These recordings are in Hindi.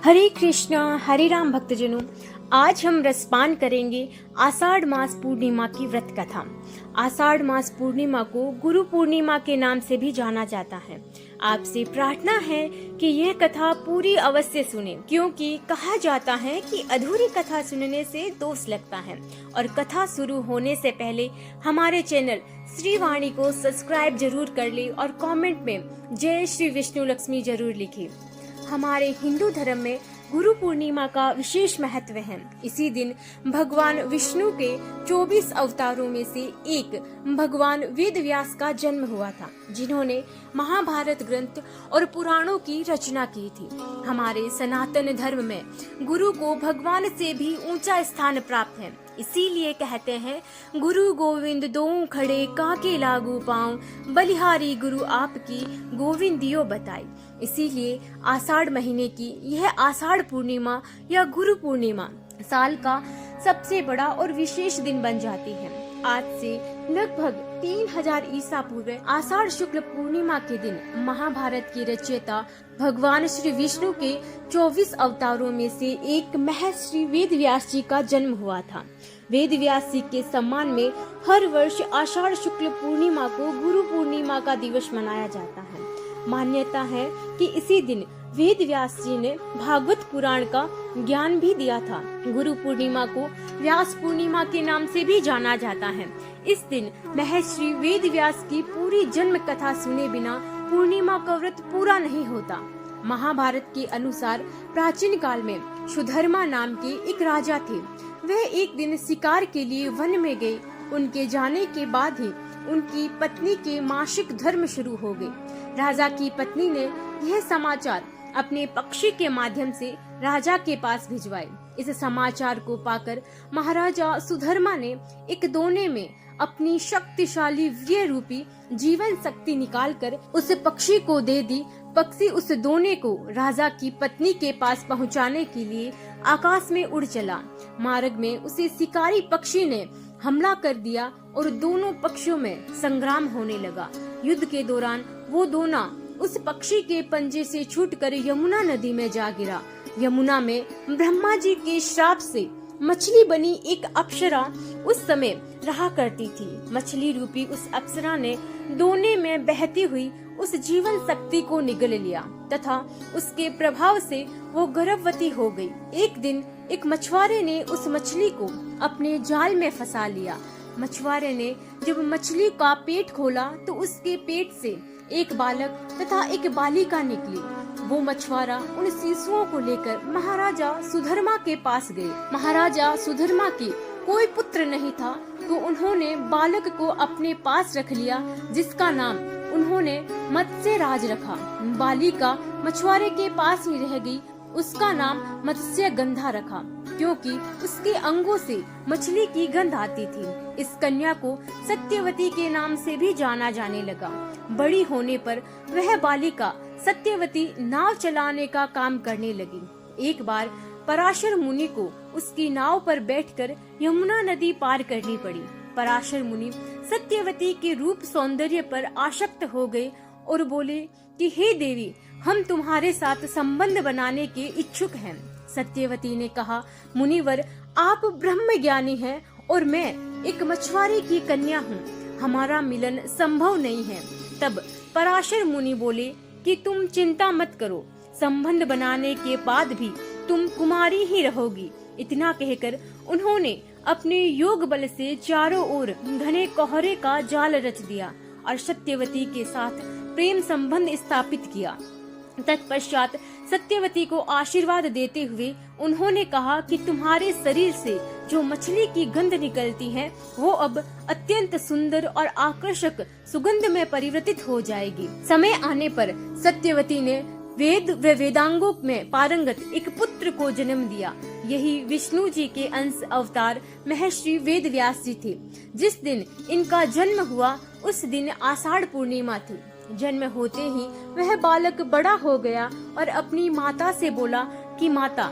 हरे कृष्णा हरे राम भक्तजनों, आज हम रसपान करेंगे आषाढ़ मास पूर्णिमा की व्रत कथा। आषाढ़ मास पूर्णिमा को गुरु पूर्णिमा के नाम से भी जाना जाता है। आपसे प्रार्थना है कि यह कथा पूरी अवश्य सुने, क्योंकि कहा जाता है कि अधूरी कथा सुनने से दोष लगता है। और कथा शुरू होने से पहले हमारे चैनल श्रीवाणी को सब्सक्राइब जरूर कर ले और कमेंट में जय श्री विष्णु लक्ष्मी जरूर लिखे। हमारे हिंदू धर्म में गुरु पूर्णिमा का विशेष महत्व है। इसी दिन भगवान विष्णु के 24 अवतारों में से एक भगवान वेद व्यास का जन्म हुआ था, जिन्होंने महाभारत ग्रंथ और पुराणों की रचना की थी। हमारे सनातन धर्म में गुरु को भगवान से भी ऊंचा स्थान प्राप्त है। इसीलिए कहते हैं, गुरु गोविंद दोऊ खड़े काके लागू पाऊं, बलिहारी गुरु आपकी गोविंदियो बताई। इसीलिए आषाढ़ महीने की यह आषाढ़ पूर्णिमा या गुरु पूर्णिमा साल का सबसे बड़ा और विशेष दिन बन जाती है। आज से लगभग 3000 ईसा पूर्व आषाढ़ शुक्ल पूर्णिमा के दिन महाभारत के रचयिता भगवान श्री विष्णु के 24 अवतारों में से एक महर्षि वेद व्यास जी का जन्म हुआ था। वेद व्यास जी के सम्मान में हर वर्ष आषाढ़ शुक्ल पूर्णिमा को गुरु पूर्णिमा का दिवस मनाया जाता है। मान्यता है कि इसी दिन वेद व्यास जी ने भागवत पुराण का ज्ञान भी दिया था। गुरु पूर्णिमा को व्यास पूर्णिमा के नाम से भी जाना जाता है। इस दिन महर्षि वेद व्यास की पूरी जन्म कथा सुने बिना पूर्णिमा का व्रत पूरा नहीं होता। महाभारत के अनुसार प्राचीन काल में सुधर्मा नाम के एक राजा थे। वह एक दिन शिकार के लिए वन में गए। उनके जाने के बाद ही उनकी पत्नी के मासिक धर्म शुरू हो गए। राजा की पत्नी ने यह समाचार अपने पक्षी के माध्यम से राजा के पास भिजवाए। इस समाचार को पाकर महाराजा सुधर्मा ने एक दोने में अपनी शक्तिशाली वीर्य रूपी जीवन शक्ति निकालकर उस पक्षी को दे दी। पक्षी उस दोने को राजा की पत्नी के पास पहुंचाने के लिए आकाश में उड़ चला। मार्ग में उसे शिकारी पक्षी ने हमला कर दिया और दोनों पक्षियों में संग्राम होने लगा। युद्ध के दौरान वो दोना उस पक्षी के पंजे से छूटकर यमुना नदी में जा गिरा। यमुना में ब्रह्मा जी के श्राप से मछली बनी एक अप्सरा उस समय रहा करती थी। मछली रूपी उस अप्सरा ने दोने में बहती हुई उस जीवन शक्ति को निगल लिया तथा उसके प्रभाव से वो गर्भवती हो गई। एक दिन एक मछुआरे ने उस मछली को अपने जाल में फंसा लिया। मछुआरे ने जब मछली का पेट खोला तो उसके पेट से एक बालक तथा एक बालिका निकली। वो मछुआरा उन शिशुओं को लेकर महाराजा सुधर्मा के पास गए। महाराजा सुधर्मा की कोई पुत्र नहीं था, तो उन्होंने बालक को अपने पास रख लिया, जिसका नाम उन्होंने मत्स्य राज रखा। बालिका मछुआरे के पास ही रह गई। उसका नाम मत्स्य गंधा रखा, क्योंकि उसके अंगों से मछली की गंध आती थी। इस कन्या को सत्यवती के नाम से भी जाना जाने लगा। बड़ी होने पर वह बालिका सत्यवती नाव चलाने का काम करने लगी। एक बार पराशर मुनि को उसकी नाव पर बैठकर यमुना नदी पार करनी पड़ी। पराशर मुनि सत्यवती के रूप सौंदर्य पर आसक्त हो गए और बोले कि हे देवी, हम तुम्हारे साथ संबंध बनाने के इच्छुक हैं। सत्यवती ने कहा, मुनिवर, आप ब्रह्म ज्ञानी हैं और मैं एक मछुआरे की कन्या हूँ। हमारा मिलन संभव नहीं है। तब पराशर मुनि बोले कि तुम चिंता मत करो, संबंध बनाने के बाद भी तुम कुमारी ही रहोगी। इतना कहकर उन्होंने अपने योग बल से चारों ओर घने कोहरे का जाल रच दिया और सत्यवती के साथ प्रेम संबंध स्थापित किया। तत्पश्चात सत्यवती को आशीर्वाद देते हुए उन्होंने कहा कि तुम्हारे शरीर से जो मछली की गंध निकलती है, वो अब अत्यंत सुंदर और आकर्षक सुगंध में परिवर्तित हो जाएगी। समय आने पर सत्यवती ने वेद व वेदांगों में पारंगत एक पुत्र को जन्म दिया। यही विष्णु जी के अंश अवतार महर्षि वेद व्यास जी थे। जिस दिन इनका जन्म हुआ उस दिन आषाढ़ पूर्णिमा थी। जन्म होते ही वह बालक बड़ा हो गया और अपनी माता से बोला कि माता,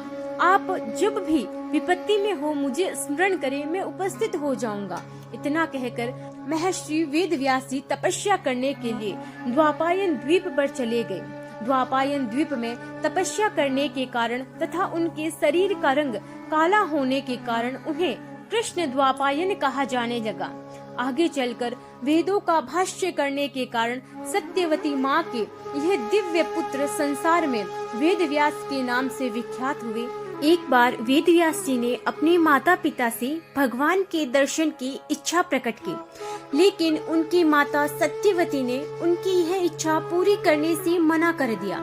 आप जब भी विपत्ति में हो मुझे स्मरण करें, मैं उपस्थित हो जाऊंगा। इतना कहकर महर्षि वेद व्यास जी तपस्या करने के लिए द्वापायन द्वीप पर चले गए। द्वापायन द्वीप में तपस्या करने के कारण तथा उनके शरीर का रंग काला होने के कारण उन्हें कृष्ण द्वापायन कहा जाने लगा। आगे चलकर वेदों का भाष्य करने के कारण सत्यवती माँ के यह दिव्य पुत्र संसार में वेद व्यास के नाम से विख्यात हुए। एक बार वेद व्यास जी ने अपने माता पिता से भगवान के दर्शन की इच्छा प्रकट की, लेकिन उनकी माता सत्यवती ने उनकी यह इच्छा पूरी करने से मना कर दिया।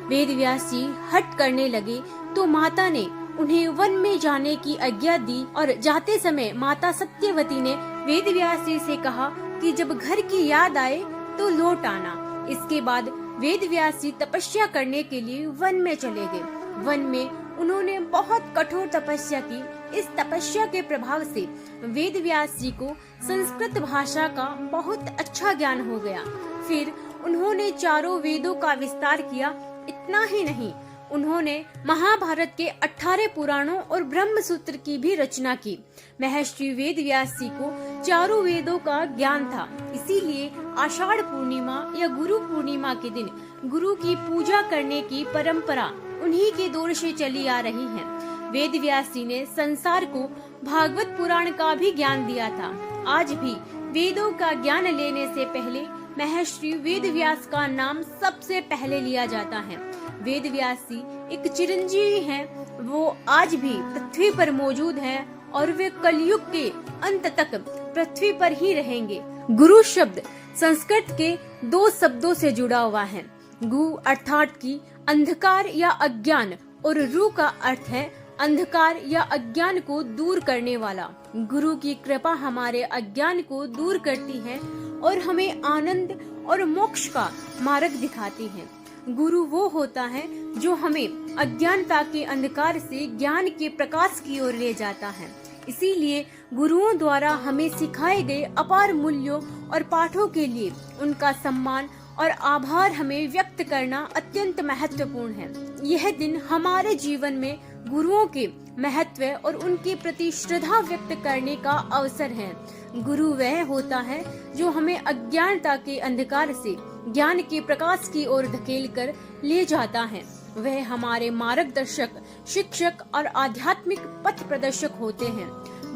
वेद व्यास जी हट करने लगे तो माता ने उन्हें वन में जाने की आज्ञा दी और जाते समय माता सत्यवती ने वेद व्यास जी से कहा कि जब घर की याद आए तो लौट आना। इसके बाद वेद व्यास जी तपस्या करने के लिए वन में चले गए। वन में उन्होंने बहुत कठोर तपस्या की। इस तपस्या के प्रभाव से वेद व्यास जी को संस्कृत भाषा का बहुत अच्छा ज्ञान हो गया। फिर उन्होंने चारों वेदों का विस्तार किया। इतना ही नहीं, उन्होंने महाभारत के 18 पुराणों और ब्रह्म सूत्र की भी रचना की। महर्षि वेद व्यास जी को चारों वेदों का ज्ञान था, इसीलिए आषाढ़ पूर्णिमा या गुरु पूर्णिमा के दिन गुरु की पूजा करने की परंपरा उन्हीं के दौर से चली आ रही है। वेद व्यास जी ने संसार को भागवत पुराण का भी ज्ञान दिया था। आज भी वेदों का ज्ञान लेने से पहले महर्षि वेद व्यास का नाम सबसे पहले लिया जाता है। वेद व्यास जी एक चिरंजीवी हैं। वो आज भी पृथ्वी पर मौजूद हैं और वे कलयुग के अंत तक पृथ्वी पर ही रहेंगे। गुरु शब्द संस्कृत के 2 शब्दों से जुड़ा हुआ है। गु अर्थात की अंधकार या अज्ञान और रु का अर्थ है अंधकार या अज्ञान को दूर करने वाला। गुरु की कृपा हमारे अज्ञान को दूर करती है और हमें आनंद और मोक्ष का मार्ग दिखाती है। गुरु वो होता है जो हमें अज्ञानता के अंधकार से ज्ञान के प्रकाश की ओर ले जाता है। इसीलिए गुरुओं द्वारा हमें सिखाए गए अपार मूल्यों और पाठों के लिए उनका सम्मान और आभार हमें व्यक्त करना अत्यंत महत्वपूर्ण है। यह दिन हमारे जीवन में गुरुओं के महत्व और उनके प्रति श्रद्धा व्यक्त करने का अवसर है। गुरु वह होता है जो हमें अज्ञानता के अंधकार से ज्ञान के प्रकाश की ओर धकेल कर ले जाता है। वह हमारे मार्गदर्शक, शिक्षक और आध्यात्मिक पथ प्रदर्शक होते हैं।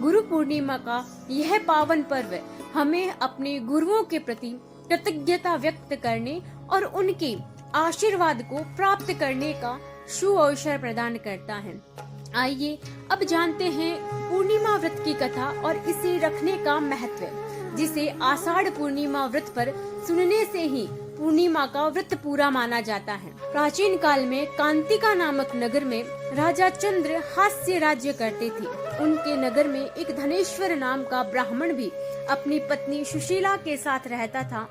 गुरु पूर्णिमा का यह पावन पर्व हमें अपने गुरुओं के प्रति कृतज्ञता व्यक्त करने और उनके आशीर्वाद को प्राप्त करने का शुभ अवसर प्रदान करता है। आइए अब जानते हैं पूर्णिमा व्रत की कथा और इसे रखने का महत्व, जिसे आषाढ़ पूर्णिमा व्रत पर सुनने से ही पूर्णिमा का व्रत पूरा माना जाता है। प्राचीन काल में कांतिका नामक नगर में राजा चंद्र हास्य राज्य करते थे। उनके नगर में एक धनेश्वर नाम का ब्राह्मण भी अपनी पत्नी सुशीला के साथ रहता था।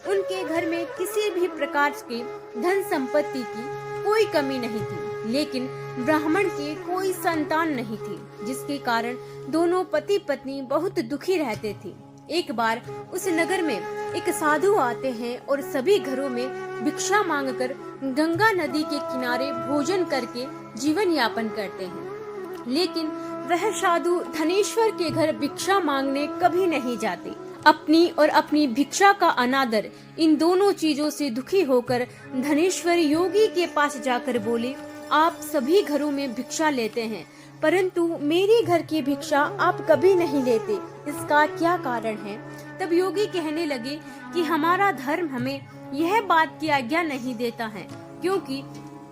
उनके घर में किसी भी प्रकार के धन संपत्ति की कोई कमी नहीं थी, लेकिन ब्राह्मण की कोई संतान नहीं थी, जिसके कारण दोनों पति पत्नी बहुत दुखी रहते थे। एक बार उस नगर में एक साधु आते हैं और सभी घरों में भिक्षा मांगकर गंगा नदी के किनारे भोजन करके जीवन यापन करते हैं। लेकिन वह साधु धनेश्वर के घर भिक्षा मांगने कभी नहीं जाते। अपनी और अपनी भिक्षा का अनादर इन दोनों चीजों से दुखी होकर धनेश्वर योगी के पास जाकर बोले, आप सभी घरों में भिक्षा लेते हैं, परंतु मेरी घर की भिक्षा आप कभी नहीं लेते, इसका क्या कारण है? तब योगी कहने लगे कि हमारा धर्म हमें यह बात की आज्ञा नहीं देता है, क्योंकि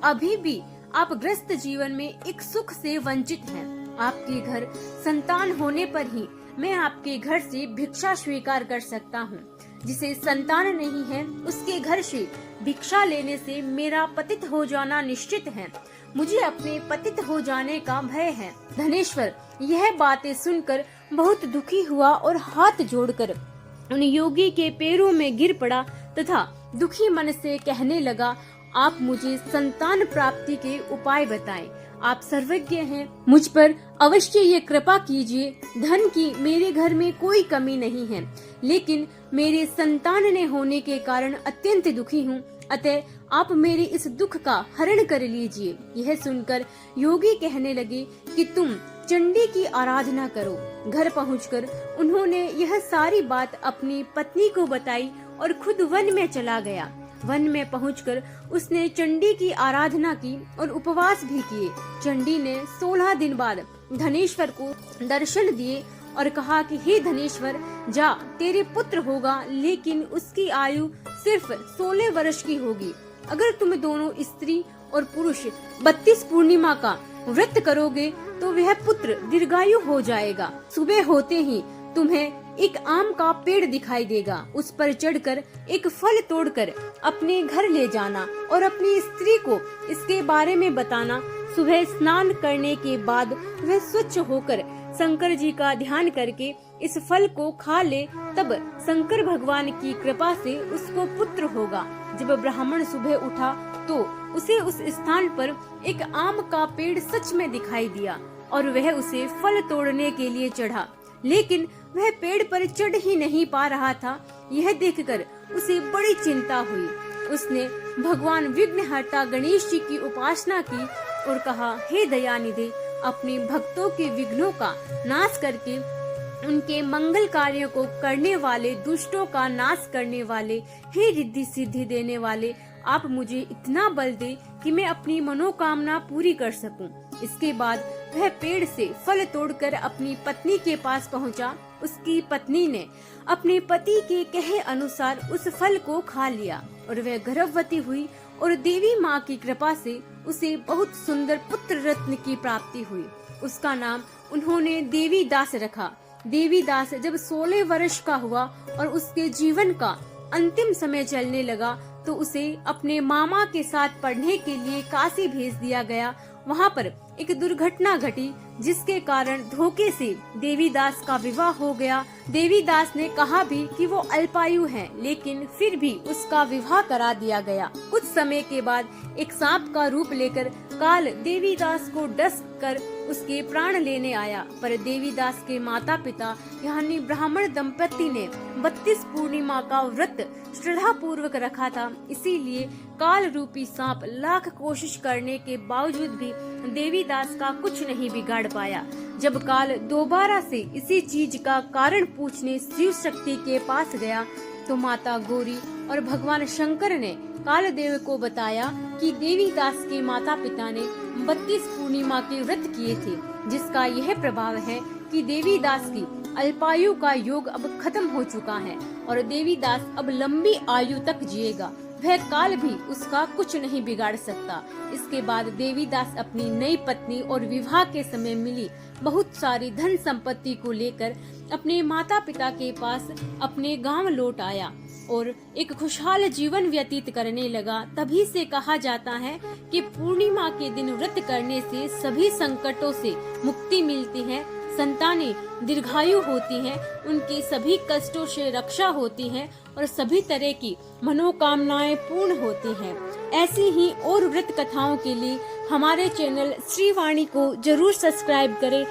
अभी भी आप ग्रस्त जीवन में एक सुख से वंचित हैं। आपके घर संतान होने पर ही मैं आपके घर से भिक्षा स्वीकार कर सकता हूँ। जिसे संतान नहीं है उसके घर से भिक्षा लेने से मेरा पतित हो जाना निश्चित है। मुझे अपने पतित हो जाने का भय है। धनेश्वर यह बातें सुनकर बहुत दुखी हुआ और हाथ जोड़कर उन योगी के पैरों में गिर पड़ा तथा दुखी मन से कहने लगा, आप मुझे संतान प्राप्ति के उपाय बताएं। आप सर्वज्ञ हैं, मुझ पर अवश्य ये कृपा कीजिए। धन की मेरे घर में कोई कमी नहीं है, लेकिन मेरे संतान ने होने के कारण अत्यंत दुखी हूँ, अतः आप मेरे इस दुख का हरण कर लीजिए। यह सुनकर योगी कहने लगे कि तुम चंडी की आराधना करो। घर पहुंचकर उन्होंने यह सारी बात अपनी पत्नी को बताई और खुद वन में चला गया। वन में पहुंचकर उसने चंडी की आराधना की और उपवास भी किए। चंडी ने 16 दिन बाद धनेश्वर को दर्शन दिए और कहा कि हे धनेश्वर, जा, तेरे पुत्र होगा, लेकिन उसकी आयु सिर्फ 16 वर्ष की होगी। अगर तुम दोनों स्त्री और पुरुष 32 पूर्णिमा का व्रत करोगे तो वह पुत्र दीर्घायु हो जाएगा। सुबह होते ही तुम्हें एक आम का पेड़ दिखाई देगा, उस पर चढ़कर एक फल तोड़कर अपने घर ले जाना और अपनी स्त्री को इसके बारे में बताना। सुबह स्नान करने के बाद वह स्वच्छ होकर शंकर जी का ध्यान करके इस फल को खा ले, तब शंकर भगवान की कृपा से उसको पुत्र होगा। जब ब्राह्मण सुबह उठा तो उसे उस स्थान पर एक आम का पेड़ सच में दिखाई दिया और वह उसे फल तोड़ने के लिए चढ़ा, लेकिन वह पेड़ पर चढ़ ही नहीं पा रहा था। यह देखकर उसे बड़ी चिंता हुई। उसने भगवान विघ्नहर्ता गणेश जी की उपासना की और कहा, हे दयानिधि, अपने भक्तों के विघ्नों का नाश करके उनके मंगल कार्यों को करने वाले, दुष्टों का नाश करने वाले, हे रिद्धि सिद्धि देने वाले, आप मुझे इतना बल दे कि मैं अपनी मनोकामना पूरी कर सकूं। इसके बाद वह पेड़ से फल तोड़कर अपनी पत्नी के पास पहुंचा। उसकी पत्नी ने अपने पति के कहे अनुसार उस फल को खा लिया और वह गर्भवती हुई और देवी माँ की कृपा से उसे बहुत सुंदर पुत्र रत्न की प्राप्ति हुई। उसका नाम उन्होंने देवी दास रखा। देवी दास जब 16 वर्ष का हुआ और उसके जीवन का अंतिम समय चलने लगा तो उसे अपने मामा के साथ पढ़ने के लिए काशी भेज दिया गया। वहाँ पर एक दुर्घटना घटी जिसके कारण धोखे से देवीदास का विवाह हो गया। देवीदास ने कहा भी कि वो अल्पायु है, लेकिन फिर भी उसका विवाह करा दिया गया। कुछ समय के बाद एक सांप का रूप लेकर काल देवीदास को डस कर उसके प्राण लेने आया, पर देवीदास के माता पिता यानी ब्राह्मण दंपति ने 32 पूर्णिमा का व्रत श्रद्धा पूर्वक रखा था। इसीलिए काल रूपी सांप लाख कोशिश करने के बावजूद भी देवीदास का कुछ नहीं बिगाड़ पाया। जब काल दोबारा से इसी चीज का कारण पूछने शिव शक्ति के पास गया तो माता गौरी और भगवान शंकर ने काल देव को बताया कि देवीदास के माता पिता ने 32 पूर्णिमा के व्रत किए थे, जिसका यह प्रभाव है कि देवीदास की अल्पायु का योग अब खत्म हो चुका है और देवीदास अब लंबी आयु तक जिएगा। वह काल भी उसका कुछ नहीं बिगाड़ सकता। इसके बाद देवीदास अपनी नई पत्नी और विवाह के समय मिली बहुत सारी धन संपत्ति को लेकर अपने माता पिता के पास अपने गांव लौट आया और एक खुशहाल जीवन व्यतीत करने लगा। तभी से कहा जाता है कि पूर्णिमा के दिन व्रत करने से सभी संकटों से मुक्ति मिलती है, संतानें दीर्घायु होती हैं, उनकी सभी कष्टों से रक्षा होती है और सभी तरह की मनोकामनाएं पूर्ण होती हैं। ऐसी ही और व्रत कथाओं के लिए हमारे चैनल श्रीवाणी को जरूर सब्सक्राइब करें।